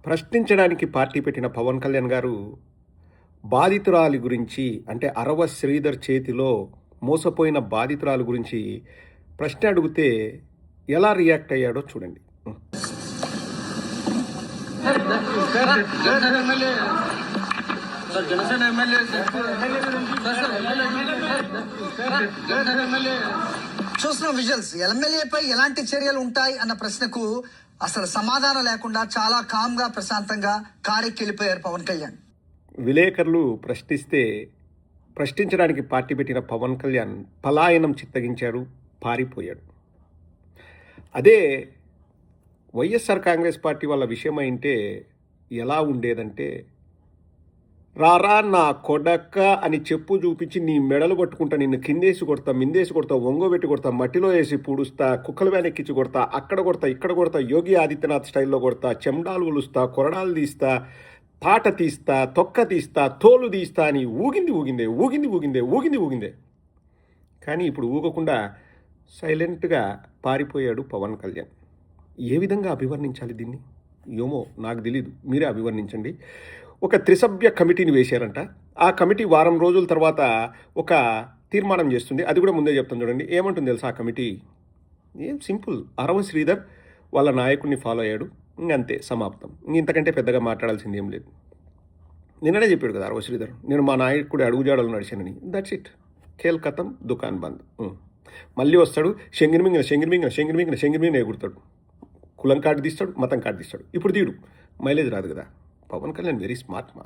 ప్రశ్నించడానికి పార్టీ పెట్టిన పవన్ కళ్యాణ్ గారు బాధితురాలి గురించి అంటే అరవ శ్రీధర్ చేతిలో మోసపోయిన బాధితురాలి గురించి ప్రశ్న అడిగితే ఎలా రియాక్ట్ అయ్యాడో చూడండి. చూసిన విజువల్స్ ఎమ్మెల్యేపై ఎలాంటి చర్యలు ఉంటాయి అన్న ప్రశ్నకు అసలు సమాధానం లేకుండా చాలా కామ్గా ప్రశాంతంగా కారెక్కెళ్ళిపోయారు పవన్ కళ్యాణ్. విలేకరులు ప్రశ్నించడానికి పార్టీ పెట్టిన పవన్ కళ్యాణ్ పలాయనం చిత్తగించాడు, పారిపోయాడు. అదే వైఎస్ఆర్ కాంగ్రెస్ పార్టీ వాళ్ళ విషయం అయితే ఎలా ఉండేదంటే, రారా నా కొడక్క అని చెప్పు చూపించి నీ మెడలు కొట్టుకుంటా, నిన్ను కిందేసి కొడతా, మిందేసి కొడతా, ఒంగోబెట్టి కొడతా, మట్టిలో వేసి పూడుస్తా, కుక్కల వ్యాన్ ఎక్కించి కొడతా, అక్కడ కొడతా, ఇక్కడ కొడతా, యోగి ఆదిత్యనాథ్ స్టైల్లో కొడతా, చెండాలు కొలుస్తా, కొరడాలు తీస్తా, తాట తీస్తా, తొక్క తీస్తా, తోలు తీస్తా అని ఊగిందే. కానీ ఇప్పుడు ఊగకుండా సైలెంట్గా పారిపోయాడు పవన్ కళ్యాణ్. ఏ విధంగా అభివర్ణించాలి దీన్ని? ఏమో నాకు తెలీదు, మీరే అభివర్ణించండి. ఒక త్రిసభ్య కమిటీని వేశారంట. ఆ కమిటీ వారం రోజుల తర్వాత ఒక తీర్మానం చేస్తుంది. అది కూడా ముందే చెప్తాను చూడండి. ఏమంటుంది తెలుసా ఆ కమిటీ? ఏం సింపుల్, అరవ శ్రీధర్ వాళ్ళ నాయకుడిని ఫాలో అయ్యాడు, ఇంకంతే, సమాప్తం. ఇంతకంటే పెద్దగా మాట్లాడాల్సింది ఏం లేదు. నిన్ననే చెప్పాడు కదా అరవ శ్రీధర్, నేను మా నాయకుడి అడుగుజాడలు నడిచానని. దట్స్ ఇట్, ఖేల్ ఖతం, దుకాన్ బంద్. మళ్ళీ వస్తాడు, శంగిరిమింగిన ఎగురుతాడు, కులం కార్డు తీస్తాడు, మతం కార్డు తీస్తాడు. ఇప్పుడు తీడు, మైలేజ్ రాదు కదా. పవన్ కళ్యాణ్ వెరీ స్మార్ట్ మా.